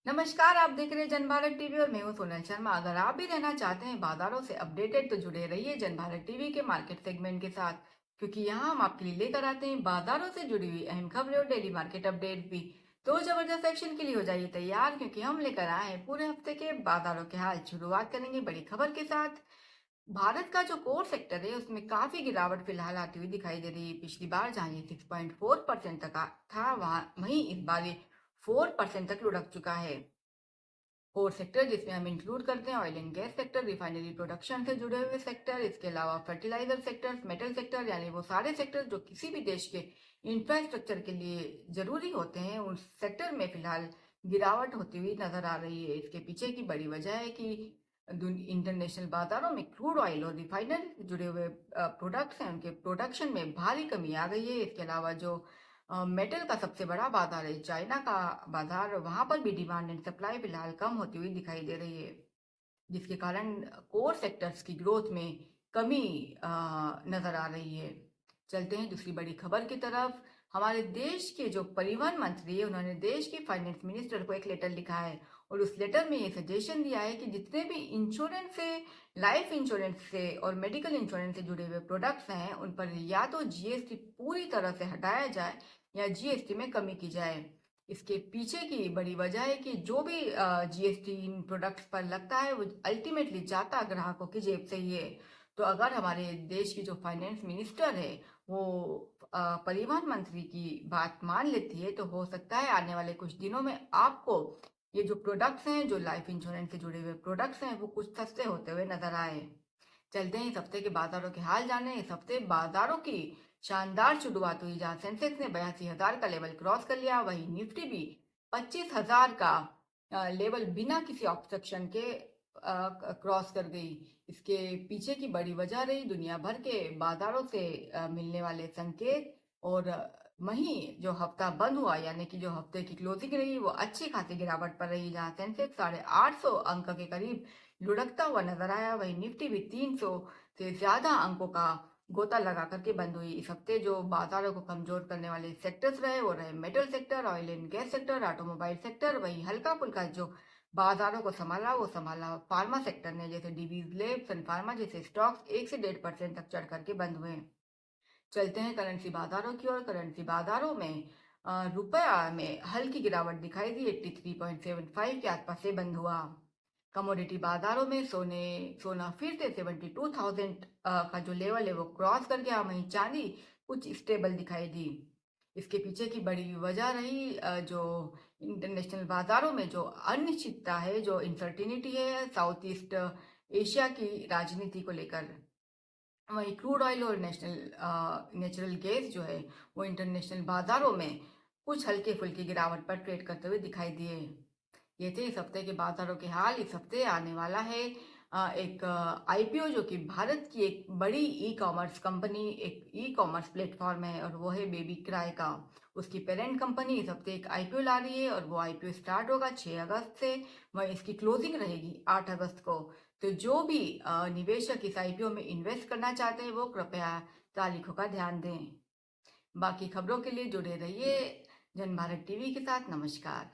नमस्कार, आप देख रहे हैं जनभारत टीवी और मैं हूं सोनल शर्मा। अगर आप भी रहना चाहते हैं बाजारों से अपडेटेड तो जुड़े रहिए जनभारत टीवी के मार्केट सेगमेंट के साथ, क्योंकि यहां हम आपके लिए लेकर आते हैं बाजारों से जुड़ी हुई अहम खबरें और डेली मार्केट अपडेट भी। तो जबरदस्त एक्शन के लिए हो जाइए तैयार, क्योंकि हम लेकर आए हैं पूरे हफ्ते के बाजारों के हाल। शुरुआत करेंगे बड़ी खबर के साथ। भारत का जो कोर सेक्टर है उसमें काफी गिरावट फिलहाल आती हुई दिखाई दे रही है। पिछली बार जहां ये 6.4% तक था, वहीं इस बार ये 4% तक लुढ़क चुका है। कोर सेक्टर जिसमें हम इंक्लूड करते हैं oil and gas sector, refinery production से जुड़े हुए सेक्टर, इसके अलावा फर्टिलाइजर सेक्टर, मेटल सेक्टर, यानी वो सारे सेक्टर जो किसी भी देश के इंफ्रास्ट्रक्चर के लिए जरूरी होते हैं, उन सेक्टर में फिलहाल गिरावट होती हुई नजर आ रही है। इसके पीछे की बड़ी वजह है कि इंटरनेशनल बाजारों में क्रूड ऑयल और रिफाइनरी से जुड़े हुए प्रोडक्ट्स हैं, उनके प्रोडक्शन में भारी कमी आ गई है। इसके अलावा जो मेटल का सबसे बड़ा बाजार है चाइना का बाजार, वहां पर भी डिमांड एंड सप्लाई फिलहाल कम होती हुई दिखाई दे रही है, जिसके कारण कोर सेक्टर्स की ग्रोथ में कमी नजर आ रही है। चलते हैं दूसरी बड़ी खबर की तरफ। हमारे देश के जो परिवहन मंत्री है, उन्होंने देश के फाइनेंस मिनिस्टर को एक लेटर लिखा है और उस लेटर में ये सजेशन दिया है कि जितने भी इंश्योरेंस से, लाइफ इंश्योरेंस से और मेडिकल इंश्योरेंस से जुड़े हुए प्रोडक्ट्स हैं, उन पर या तो जीएसटी पूरी तरह से हटाया जाए या जीएसटी में कमी की जाए। इसके पीछे की बड़ी वजह है कि जो भी जीएसटी इन प्रोडक्ट्स पर लगता है वो अल्टीमेटली जाता ग्राहकों की जेब से ही है। तो अगर हमारे देश की जो फाइनेंस मिनिस्टर है वो परिवहन मंत्री की बात मान लेती है, तो हो सकता है आने वाले कुछ दिनों में आपको ये जो प्रोडक्ट्स हैं, जो लाइफ इंश्योरेंस से जुड़े हुए प्रोडक्ट्स हैं, वो कुछ सस्ते होते हुए नजर आए। चलते हैं इस हफ्ते के बाजारों के हाल जाने। इस हफ्ते बाजारों की शानदार शुरुआत हुई, जहां सेंसेक्स ने 82,000 का लेवल क्रॉस कर लिया, वहीं निफ्टी भी 25,000 का लेवल बिना किसी ऑब्स्ट्रक्शन के क्रॉस कर गई। इसके पीछे की बड़ी वजह रही दुनिया भर के बाजारों से मिलने वाले संकेत, और वहीं जो हफ्ता बंद हुआ, यानी कि जो हफ्ते की क्लोजिंग रही, वो अच्छी खासी गिरावट पर रही, जहां सेंसेक्स 850 अंक के करीब लुढ़कता हुआ नजर आया। वहीं निफ्टी भी 300 से ज्यादा अंकों का गोता लगा करके बंद हुई। इस हफ्ते जो बाजारों को कमजोर करने वाले सेक्टर्स रहे वो रहे metal sector, oil and gas sector, automobile sector. वहीं हल्का फुल्का जो बाजारों को संभाला वो संभाला फार्मा सेक्टर ने, जैसे डीवीज लैब, सन फार्मा जैसे स्टॉक्स 1 से 1.5% तक चढ़ करके बंद हुए। चलते हैं करेंसी बाजारों की ओर। करेंसी बाजारों में रुपया में हल्की गिरावट दिखाई दी, 83.75 के आसपास से बंद हुआ। कमोडिटी बाजारों में सोना फिर से 72,000 का जो लेवल है वो क्रॉस कर गया। वहीं चांदी कुछ स्टेबल दिखाई दी। इसके पीछे की बड़ी वजह रही जो इंटरनेशनल बाजारों में जो अनिश्चितता है, जो इनसर्टिनिटी है साउथ ईस्ट एशिया की राजनीति को लेकर। वहीं क्रूड ऑयल और नेचुरल गैस जो है वो इंटरनेशनल बाजारों में कुछ हल्के फुल्की गिरावट पर ट्रेड करते हुए दिखाई दिए। ये थे इस हफ्ते के बाजारों के हाल। इस हफ्ते आने वाला है एक आईपीओ, जो कि भारत की एक बड़ी ई कॉमर्स कंपनी, एक ई कॉमर्स प्लेटफॉर्म है, और वो है बेबी क्राय का। उसकी पेरेंट कंपनी इस हफ्ते एक आईपीओ ला रही है और वो आईपीओ स्टार्ट होगा 6 अगस्त से। वहीं इसकी क्लोजिंग रहेगी 8 अगस्त को। तो जो भी निवेशक इस आईपीओ में इन्वेस्ट करना चाहते हैं वो कृपया तारीखों का ध्यान दें। बाकी खबरों के लिए जुड़े रहिए जनभारत टीवी के साथ। नमस्कार।